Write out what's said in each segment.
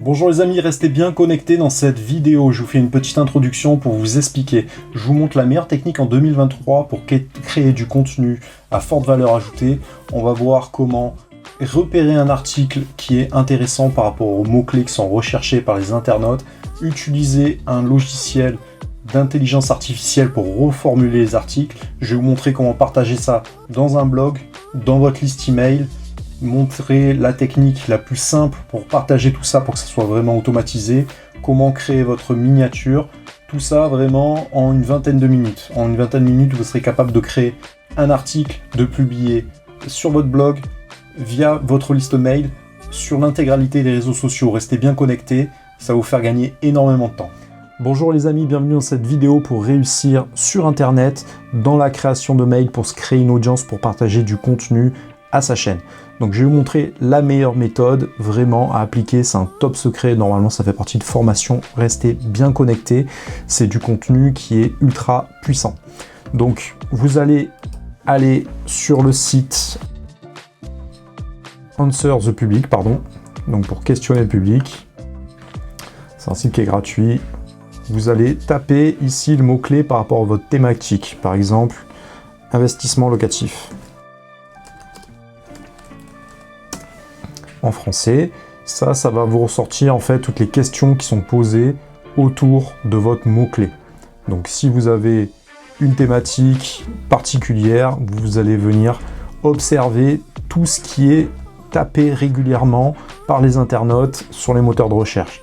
Bonjour les amis, restez bien connectés dans cette vidéo. Je vous fais une petite introduction pour vous expliquer. Je vous montre la meilleure technique en 2023 pour créer du contenu à forte valeur ajoutée. On va voir comment repérer un article qui est intéressant par rapport aux mots-clés qui sont recherchés par les internautes, utiliser un logiciel d'intelligence artificielle pour reformuler les articles. Je vais vous montrer comment partager ça dans un blog, dans votre liste email, montrer la technique la plus simple pour partager tout ça pour que ça soit vraiment automatisé, comment créer votre miniature, tout ça vraiment en une vingtaine de minutes. En une vingtaine de minutes, vous serez capable de créer un article, de publier sur votre blog, via votre liste mail, sur l'intégralité des réseaux sociaux. Restez bien connectés, ça va vous faire gagner énormément de temps. Bonjour les amis, bienvenue dans cette vidéo pour réussir sur internet dans la création de mails pour se créer une audience, pour partager du contenu à sa chaîne. Donc je vais vous montrer la meilleure méthode vraiment à appliquer, c'est un top secret, normalement ça fait partie de formation, restez bien connectés, c'est du contenu qui est ultra puissant. Donc vous allez aller sur le site Answer the Public, donc pour questionner le public, c'est un site qui est gratuit. Vous allez taper ici le mot-clé par rapport à votre thématique, par exemple investissement locatif. En français, ça va vous ressortir en fait toutes les questions qui sont posées autour de votre mot-clé. Donc si vous avez une thématique particulière, vous allez venir observer tout ce qui est tapé régulièrement par les internautes sur les moteurs de recherche.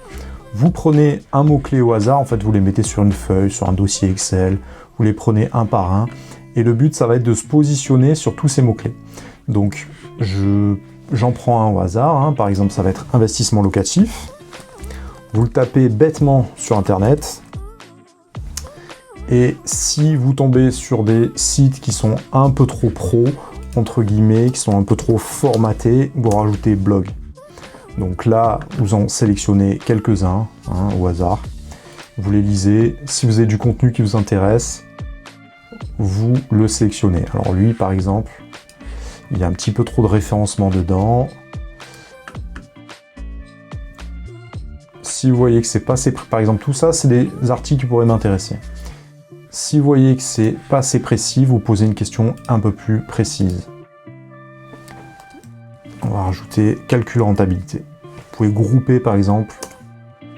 Vous prenez un mot-clé au hasard, en fait vous les mettez sur une feuille, sur un dossier Excel, vous les prenez un par un, et le but ça va être de se positionner sur tous ces mots-clés. Donc j'en prends un au hasard, par exemple ça va être investissement locatif. Vous le tapez bêtement sur internet. Et si vous tombez sur des sites qui sont un peu trop pro, entre guillemets, qui sont un peu trop formatés, vous rajoutez blog. Donc là, vous en sélectionnez quelques-uns au hasard. Vous les lisez. Si vous avez du contenu qui vous intéresse, vous le sélectionnez. Alors lui, par exemple, il y a un petit peu trop de référencement dedans. Si vous voyez que c'est pas assez... Par exemple, tout ça, c'est des articles qui pourraient m'intéresser. Si vous voyez que c'est pas assez précis, vous posez une question un peu plus précise. On va rajouter calcul rentabilité. Vous pouvez grouper, par exemple,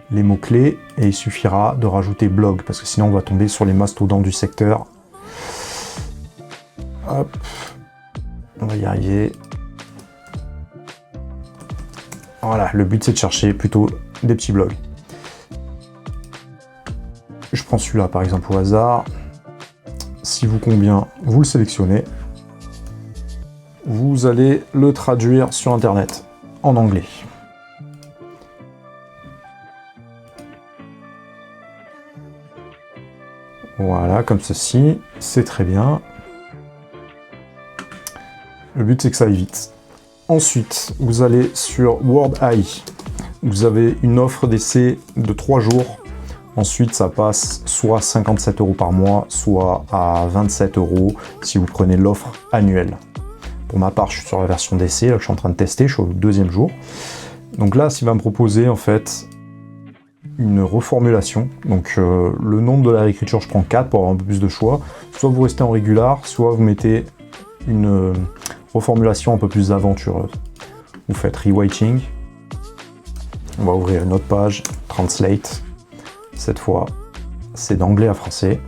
les mots-clés et il suffira de rajouter blog, parce que sinon on va tomber sur les mastodontes du secteur. Hop. On va y arriver. Voilà, le but c'est de chercher plutôt des petits blogs. Je prends celui-là par exemple au hasard. Si vous convient, vous le sélectionnez. Vous allez le traduire sur internet en anglais. Voilà, comme ceci, c'est très bien. Le but, c'est que ça aille vite. Ensuite, vous allez sur WordAI. Vous avez une offre d'essai de 3 jours. Ensuite, ça passe soit 57 € par mois, soit à 27 € si vous prenez l'offre annuelle. Pour ma part, je suis sur la version d'essai, là, je suis en train de tester, je suis au 2e jour. Donc là, il va me proposer en fait une reformulation. Donc le nombre de la réécriture, je prends 4 pour avoir un peu plus de choix. Soit vous restez en régular, soit vous mettez une reformulation un peu plus aventureuse. Vous faites rewriting. On va ouvrir une autre page, translate. Cette fois, c'est d'anglais à français.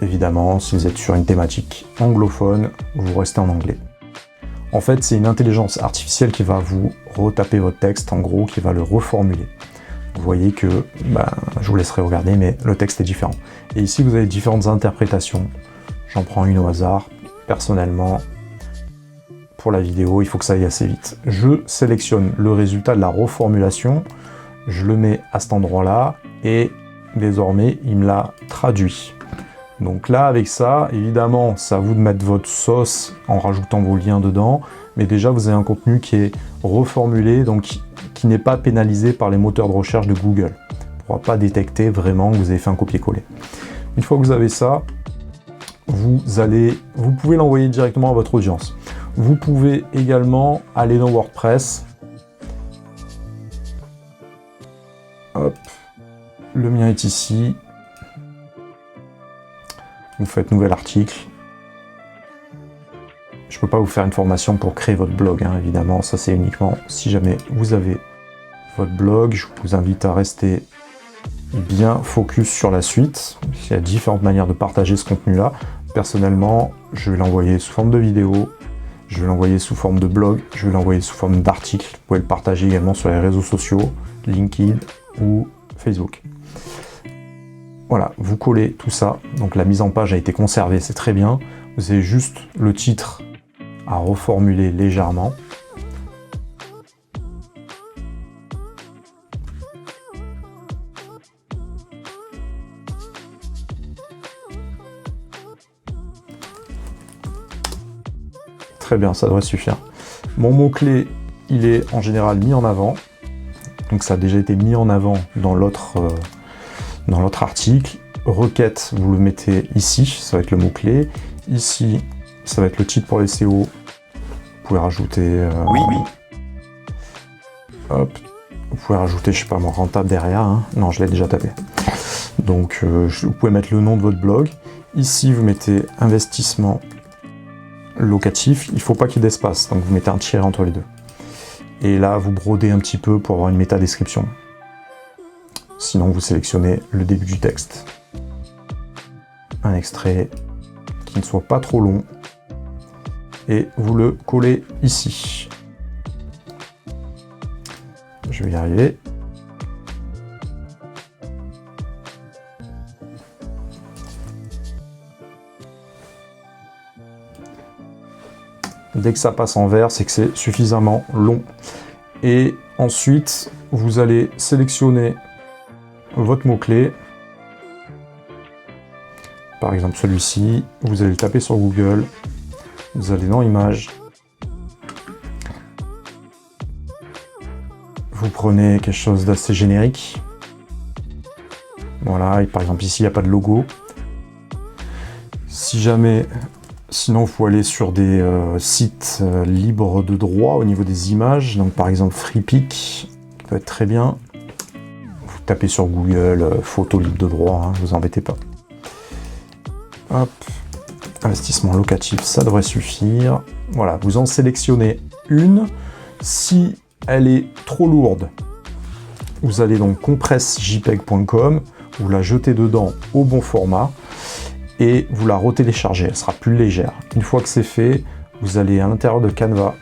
Évidemment, si vous êtes sur une thématique anglophone, vous restez en anglais. En fait, c'est une intelligence artificielle qui va vous retaper votre texte, en gros, qui va le reformuler. Vous voyez que, je vous laisserai regarder, mais le texte est différent. Et ici, vous avez différentes interprétations. J'en prends une au hasard. Personnellement, pour la vidéo, il faut que ça aille assez vite. Je sélectionne le résultat de la reformulation, je le mets à cet endroit-là, et désormais, il me l'a traduit. Donc là, avec ça, évidemment, c'est à vous de mettre votre sauce en rajoutant vos liens dedans, mais déjà, vous avez un contenu qui est reformulé, donc qui n'est pas pénalisé par les moteurs de recherche de Google. On ne pourra pas détecter vraiment que vous avez fait un copier-coller. Une fois que vous avez ça, vous pouvez l'envoyer directement à votre audience. Vous pouvez également aller dans WordPress Hop. Le mien est ici. Vous faites nouvel article. Je ne peux pas vous faire une formation pour créer votre blog, hein, évidemment. Ça, c'est uniquement si jamais vous avez votre blog. Je vous invite à rester bien focus sur la suite. Il y a différentes manières de partager ce contenu-là. Personnellement, je vais l'envoyer sous forme de vidéo, je vais l'envoyer sous forme de blog, je vais l'envoyer sous forme d'article. Vous pouvez le partager également sur les réseaux sociaux, LinkedIn ou Facebook. Voilà, vous collez tout ça. Donc la mise en page a été conservée, c'est très bien. Vous avez juste le titre à reformuler légèrement. Très bien, ça devrait suffire. Mon mot-clé, il est en général mis en avant. Donc ça a déjà été mis en avant dans l'autre article. Requête, vous le mettez ici, ça va être le mot-clé. Ici, ça va être le titre pour les SEO. Vous pouvez rajouter... Oui. Hop. Vous pouvez rajouter, je sais pas moi, rentable derrière. Hein. Non, je l'ai déjà tapé. Donc, vous pouvez mettre le nom de votre blog. Ici, vous mettez investissement locatif. Il ne faut pas qu'il y ait d'espace, donc vous mettez un tiret entre les deux. Et là, vous brodez un petit peu pour avoir une métadescription. Sinon, vous sélectionnez le début du texte. Un extrait qui ne soit pas trop long. Et vous le collez ici. Je vais y arriver. Dès que ça passe en vert, c'est que c'est suffisamment long. Et ensuite, vous allez sélectionner votre mot-clé. Par exemple celui-ci. Vous allez le taper sur Google. Vous allez dans Images. Vous prenez quelque chose d'assez générique. Voilà, et par exemple ici, il n'y a pas de logo. Si jamais... Sinon, il faut aller sur des sites libres de droit au niveau des images. Donc, par exemple, FreePic, qui peut être très bien. Vous tapez sur Google photo libre de droit, hein, vous embêtez pas. Hop, investissement locatif, ça devrait suffire. Voilà, vous en sélectionnez une. Si elle est trop lourde, vous allez donc compressjpeg.com, vous la jetez dedans au bon format. Et vous la retéléchargez, elle sera plus légère. Une fois que c'est fait, vous allez à l'intérieur de Canva,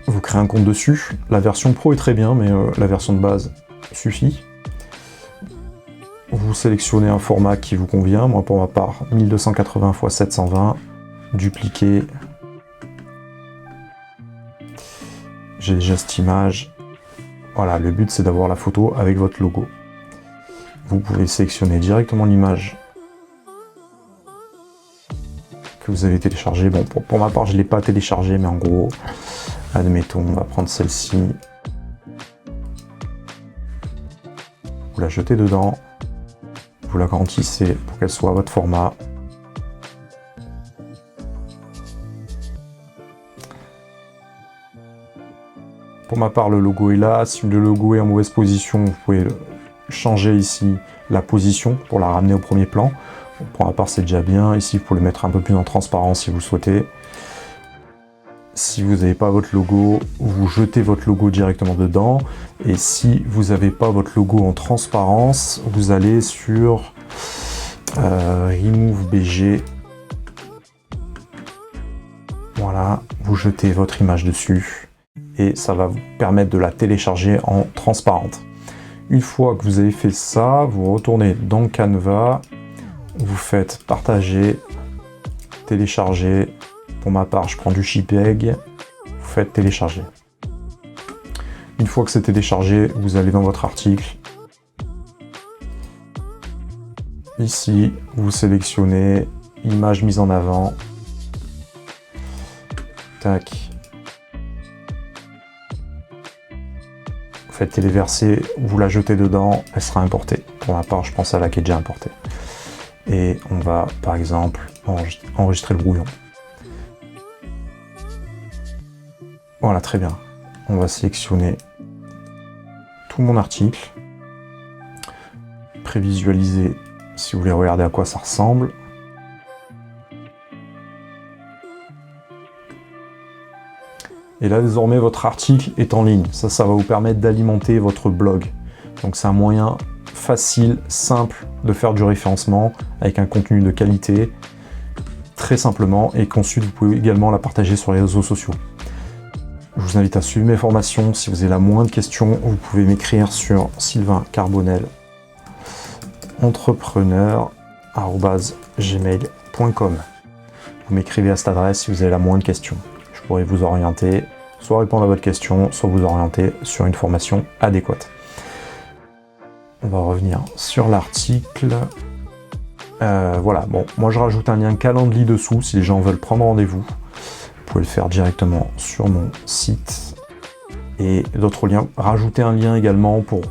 vous créez un compte dessus. La version pro est très bien, mais la version de base suffit. Vous sélectionnez un format qui vous convient. Moi, pour ma part, 1280 x 720, dupliquer. J'ai déjà cette image. Voilà, le but c'est d'avoir la photo avec votre logo. Vous pouvez sélectionner directement l'image que vous avez téléchargée. Bon, pour ma part, je ne l'ai pas téléchargée, mais en gros, admettons, on va prendre celle-ci. Vous la jetez dedans. Vous la grandissez pour qu'elle soit à votre format. Pour ma part, le logo est là. Si le logo est en mauvaise position, vous pouvez changer ici la position pour la ramener au premier plan. Pour ma part, c'est déjà bien. Ici, vous pouvez le mettre un peu plus en transparence si vous souhaitez. Si vous n'avez pas votre logo, vous jetez votre logo directement dedans. Et si vous n'avez pas votre logo en transparence, vous allez sur Remove BG. Voilà, vous jetez votre image dessus. Et ça va vous permettre de la télécharger en transparente. Une fois que vous avez fait ça, vous retournez dans Canva, vous faites partager, télécharger. Pour ma part, je prends du JPEG, vous faites télécharger. Une fois que c'est téléchargé, vous allez dans votre article. Ici, vous sélectionnez image mise en avant. Tac. Faites téléverser, vous la jetez dedans, elle sera importée. Pour ma part, je pense à la qui est déjà importée. Et on va, par exemple, enregistrer le brouillon. Voilà, très bien. On va sélectionner tout mon article, prévisualiser si vous voulez regarder à quoi ça ressemble. Et là, désormais, votre article est en ligne. Ça va vous permettre d'alimenter votre blog. Donc, c'est un moyen facile, simple de faire du référencement avec un contenu de qualité, très simplement, et qu'ensuite, vous pouvez également la partager sur les réseaux sociaux. Je vous invite à suivre mes formations. Si vous avez la moindre question, vous pouvez m'écrire sur Sylvain Carbonel, entrepreneur@gmail.com. Vous m'écrivez à cette adresse si vous avez la moindre question. Je pourrais vous orienter, soit répondre à votre question, soit vous orienter sur une formation adéquate. On va revenir sur l'article. Voilà, bon, moi je rajoute un lien Calendly dessous si les gens veulent prendre rendez-vous. Vous pouvez le faire directement sur mon site. Et d'autres liens, rajoutez un lien également pour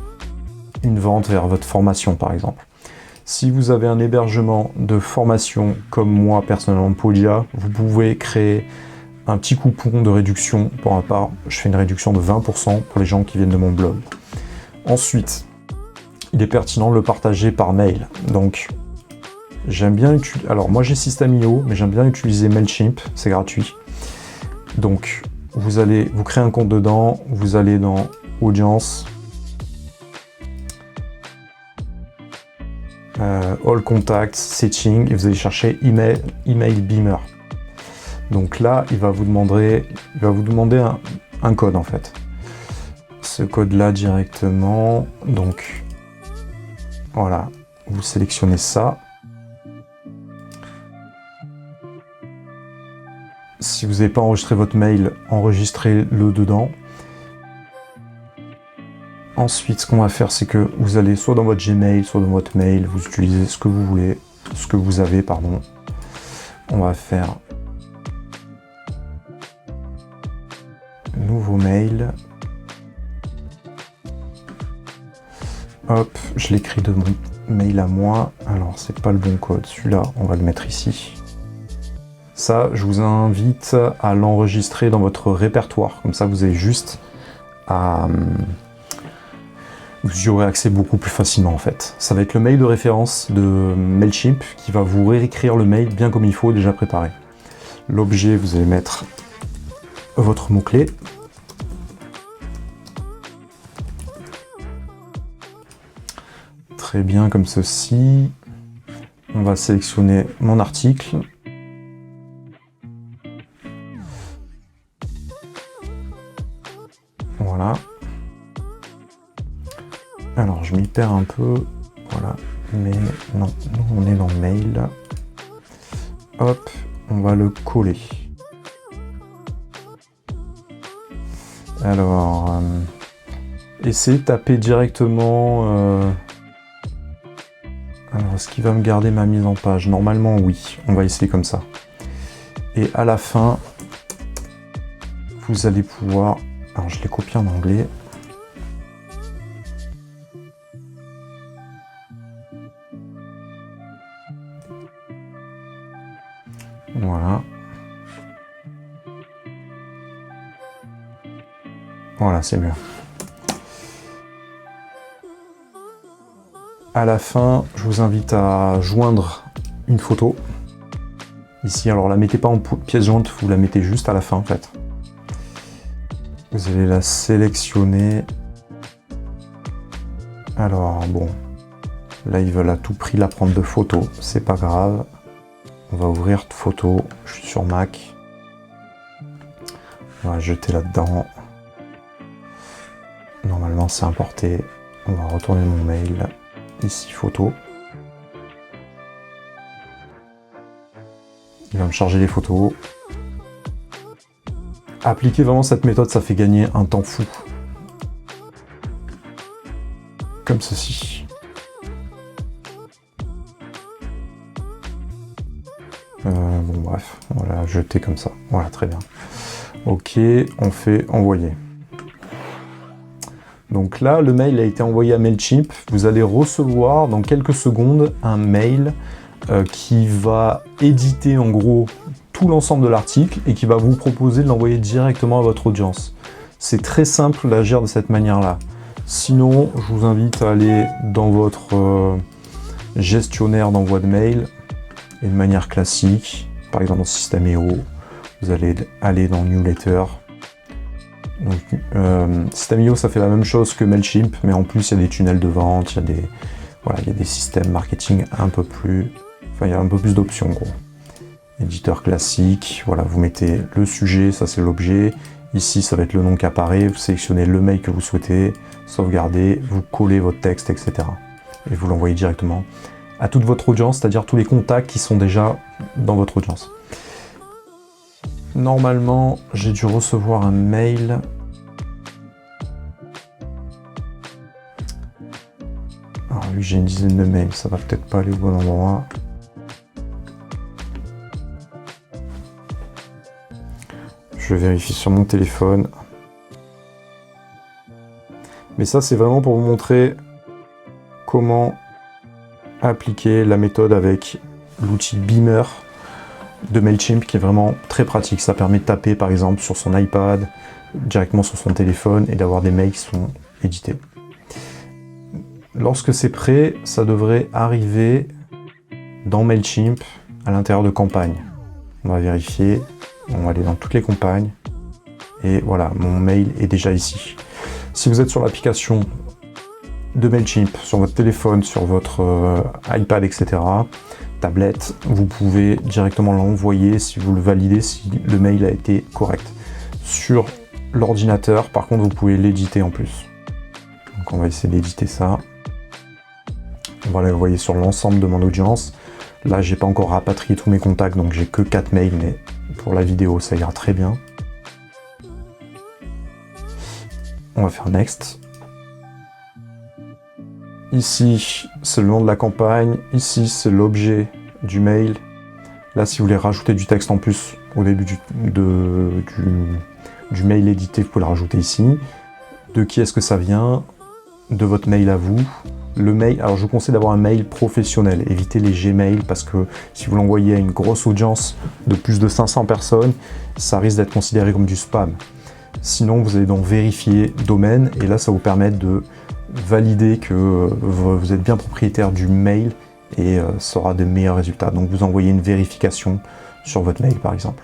une vente vers votre formation par exemple. Si vous avez un hébergement de formation comme moi personnellement Podia, vous pouvez créer un petit coupon de réduction. Pour ma part, je fais une réduction de 20% pour les gens qui viennent de mon blog. Ensuite, il est pertinent de le partager par mail. Donc, j'aime bien utiliser... Alors, moi, j'ai System.io, mais j'aime bien utiliser Mailchimp. C'est gratuit. Donc, vous créez un compte dedans. Vous allez dans Audience. All Contacts, Setting. Et vous allez chercher Email Beamer. Donc là, il va vous demander un code en fait. Ce code-là directement. Donc voilà, vous sélectionnez ça. Si vous n'avez pas enregistré votre mail, enregistrez-le dedans. Ensuite, ce qu'on va faire, c'est que vous allez soit dans votre Gmail, soit dans votre mail, vous utilisez ce que vous voulez, ce que vous avez, pardon. On va faire nouveau mail. Hop, je l'écris de mon mail à moi. Alors, c'est pas le bon code. Celui-là, on va le mettre ici. Ça, je vous invite à l'enregistrer dans votre répertoire. Comme ça, vous avez juste à... Vous y aurez accès beaucoup plus facilement en fait. Ça va être le mail de référence de Mailchimp qui va vous réécrire le mail bien comme il faut, déjà préparé. L'objet, vous allez mettre votre mot-clé. Très bien, comme ceci. On va sélectionner mon article. Voilà. Alors, je m'y perds un peu. Voilà. Mais non, nous, on est dans le mail. Hop, on va le coller. Alors, essayez de taper directement... Alors, est-ce qu'il va me garder ma mise en page? Normalement, oui. On va essayer comme ça. Et à la fin, vous allez pouvoir... Alors, je l'ai copié en anglais. Voilà. Voilà, c'est mieux. À la fin, je vous invite à joindre une photo. Ici, alors la mettez pas en pièce jointe, vous la mettez juste à la fin en fait. Vous allez la sélectionner. Alors bon, là ils veulent à tout prix la prendre de photo, c'est pas grave. On va ouvrir photo, je suis sur Mac. On va jeter là-dedans. Normalement c'est importé. On va retourner mon mail. Ici photo. Il va me charger les photos. Appliquez vraiment cette méthode, ça fait gagner un temps fou. Comme ceci. Bon bref, on va la jeter comme ça. Voilà, très bien. Ok, on fait envoyer. Donc là, le mail a été envoyé à Mailchimp. Vous allez recevoir dans quelques secondes un mail qui va éditer en gros tout l'ensemble de l'article et qui va vous proposer de l'envoyer directement à votre audience. C'est très simple d'agir de cette manière-là. Sinon, je vous invite à aller dans votre gestionnaire d'envoi de mail et de manière classique, par exemple dans System.io, vous allez aller dans Newsletter. System.io, ça fait la même chose que Mailchimp, mais en plus il y a des tunnels de vente, il y a des systèmes marketing un peu plus, il y a un peu plus d'options en gros. Éditeur classique, voilà, vous mettez le sujet, ça c'est l'objet. Ici, ça va être le nom qui apparaît, vous sélectionnez le mail que vous souhaitez, sauvegardez, vous collez votre texte, etc. Et vous l'envoyez directement à toute votre audience, c'est-à-dire tous les contacts qui sont déjà dans votre audience. Normalement, j'ai dû recevoir un mail. Alors vu que j'ai une dizaine de mails, ça va peut-être pas aller au bon endroit. Je vérifie sur mon téléphone. Mais ça, c'est vraiment pour vous montrer comment appliquer la méthode avec l'outil Beamer de Mailchimp qui est vraiment très pratique. Ça permet de taper par exemple sur son iPad, directement sur son téléphone et d'avoir des mails qui sont édités. Lorsque c'est prêt, ça devrait arriver dans Mailchimp à l'intérieur de campagne. On va vérifier, on va aller dans toutes les campagnes et voilà, mon mail est déjà ici. Si vous êtes sur l'application de Mailchimp, sur votre téléphone, sur votre iPad, etc., tablette, vous pouvez directement l'envoyer si vous le validez, si le mail a été correct. Sur l'ordinateur, par contre, vous pouvez l'éditer en plus. Donc on va essayer d'éditer ça. On va l'envoyer sur l'ensemble de mon audience. Là, j'ai pas encore rapatrié tous mes contacts, donc j'ai que 4 mails, mais pour la vidéo, ça ira très bien. On va faire Next. Ici, c'est le nom de la campagne. Ici, c'est l'objet du mail. Là, si vous voulez rajouter du texte en plus au début du mail édité, vous pouvez le rajouter ici. De qui est-ce que ça vient? De votre mail à vous. Le mail, alors je vous conseille d'avoir un mail professionnel. Évitez les Gmail parce que si vous l'envoyez à une grosse audience de plus de 500 personnes, ça risque d'être considéré comme du spam. Sinon, vous allez donc vérifier domaine et là, ça vous permet de valider que vous êtes bien propriétaire du mail et ça aura de meilleurs résultats. Donc vous envoyez une vérification sur votre mail par exemple.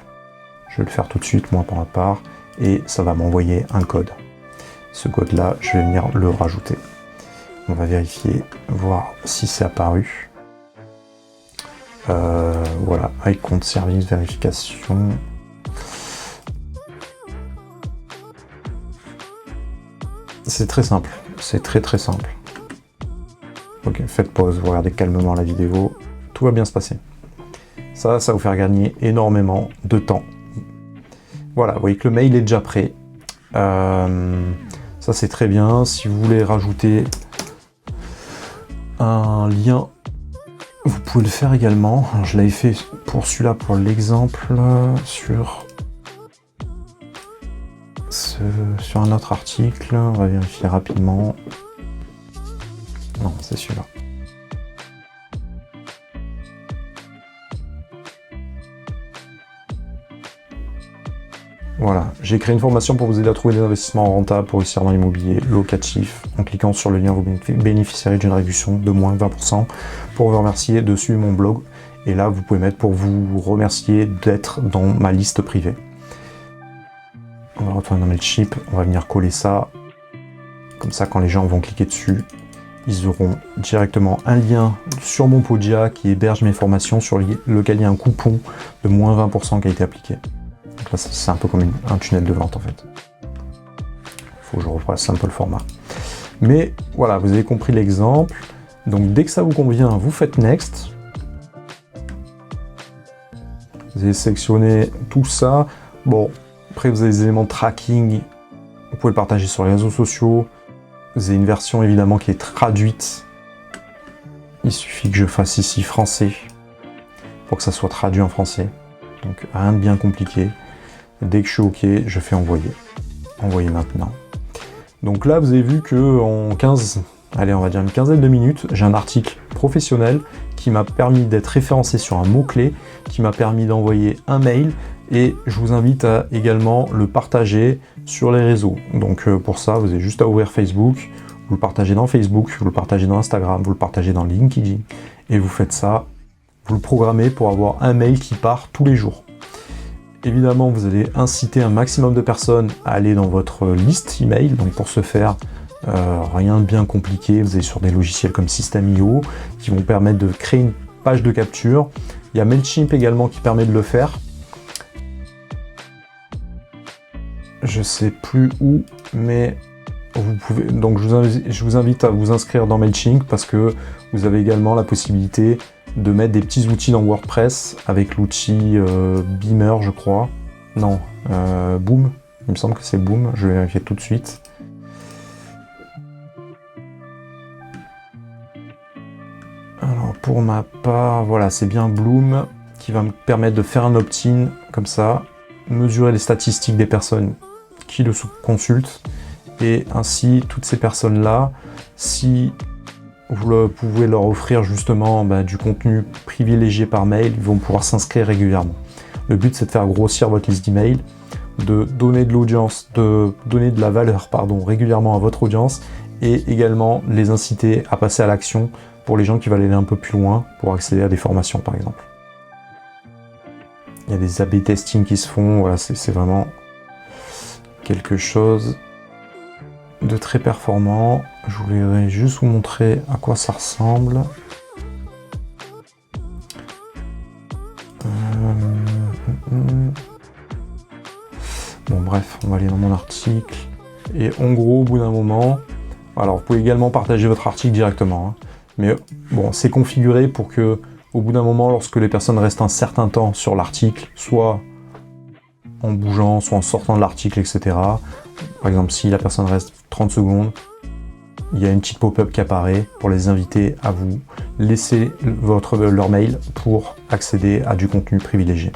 Je vais le faire tout de suite, moi pour ma part, et ça va m'envoyer un code. Ce code-là, je vais venir le rajouter. On va vérifier, voir si c'est apparu. Voilà, avec compte service, vérification. C'est très simple, c'est très simple. Ok, faites pause, vous regardez calmement la vidéo, tout va bien se passer. Ça va vous faire gagner énormément de temps. Voilà, vous voyez que le mail est déjà prêt. Ça c'est très bien. Si vous voulez rajouter un lien, vous pouvez le faire également. Alors, je l'avais fait pour celui-là, pour l'exemple, sur un autre article. On va vérifier rapidement. Non, c'est celui-là. Voilà, j'ai créé une formation pour vous aider à trouver des investissements rentables pour réussir dans l'immobilier locatif. En cliquant sur le lien, vous bénéficierez d'une réduction de moins 20% pour vous remercier de suivre mon blog. Et là, vous pouvez mettre pour vous remercier d'être dans ma liste privée. On va retourner dans Mailchimp, on va venir coller ça. Comme ça, quand les gens vont cliquer dessus, ils auront directement un lien sur mon Podia qui héberge mes formations sur lequel il y a un coupon de moins 20% qui a été appliqué. Donc là, c'est un peu comme un tunnel de vente en fait. Il faut que je refasse un peu le format. Mais voilà, vous avez compris l'exemple. Donc dès que ça vous convient, vous faites Next. Vous allez sélectionner tout ça. Bon, après vous avez des éléments de tracking. Vous pouvez le partager sur les réseaux sociaux. Vous avez une version évidemment qui est traduite. Il suffit que je fasse ici français pour que ça soit traduit en français. Donc rien de bien compliqué. Dès que je suis OK, je fais envoyer. Envoyer maintenant. Donc là, vous avez vu que en 15, allez, on va dire une quinzaine de minutes, j'ai un article professionnel qui m'a permis d'être référencé sur un mot-clé, qui m'a permis d'envoyer un mail et je vous invite à également le partager sur les réseaux. Donc pour ça, vous avez juste à ouvrir Facebook, vous le partagez dans Facebook, vous le partagez dans Instagram, vous le partagez dans LinkedIn, et vous faites ça, vous le programmez pour avoir un mail qui part tous les jours. Évidemment, vous allez inciter un maximum de personnes à aller dans votre liste email, donc pour ce faire, rien de bien compliqué, vous allez sur des logiciels comme System.io qui vont permettre de créer une page de capture. Il y a Mailchimp également qui permet de le faire. Je sais plus où, mais vous pouvez. Donc je vous invite à vous inscrire dans Mailchimp parce que vous avez également la possibilité de mettre des petits outils dans WordPress avec l'outil Beamer, je crois. Non, Boom. Il me semble que c'est Boom. Je vais vérifier tout de suite. Alors pour ma part, voilà, c'est bien Bloom qui va me permettre de faire un opt-in comme ça, mesurer les statistiques des personnes qui le consultent, et ainsi toutes ces personnes-là, si vous pouvez leur offrir justement du contenu privilégié par mail, ils vont pouvoir s'inscrire régulièrement. Le but, c'est de faire grossir votre liste d'email, de donner de l'audience, de donner de la valeur, régulièrement à votre audience, et également les inciter à passer à l'action pour les gens qui veulent aller un peu plus loin pour accéder à des formations, par exemple. Il y a des A/B testing qui se font, voilà, c'est vraiment quelque chose de très performant. Je voulais juste vous montrer à quoi ça ressemble. Bon bref, on va aller dans mon article. Et en gros, au bout d'un moment, alors vous pouvez également partager votre article directement, hein. Mais bon, c'est configuré pour que, au bout d'un moment, lorsque les personnes restent un certain temps sur l'article, soit en bougeant, soit en sortant de l'article, etc. Par exemple, si la personne reste 30 secondes, il y a une petite pop-up qui apparaît pour les inviter à vous laisser leur mail pour accéder à du contenu privilégié.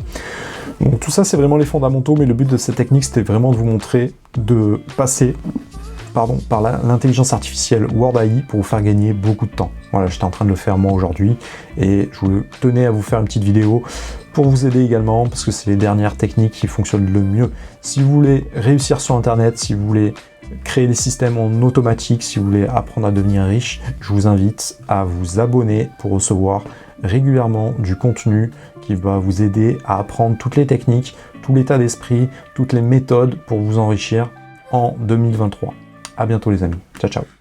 Donc tout ça, c'est vraiment les fondamentaux, mais le but de cette technique, c'était vraiment de vous montrer de passer par l'intelligence artificielle Word AI pour vous faire gagner beaucoup de temps. Voilà, j'étais en train de le faire moi aujourd'hui et je tenais à vous faire une petite vidéo pour vous aider également parce que c'est les dernières techniques qui fonctionnent le mieux. Si vous voulez réussir sur Internet, si vous voulez créer des systèmes en automatique, si vous voulez apprendre à devenir riche, je vous invite à vous abonner pour recevoir régulièrement du contenu qui va vous aider à apprendre toutes les techniques, tout l'état d'esprit, toutes les méthodes pour vous enrichir en 2023. À bientôt les amis. Ciao, ciao.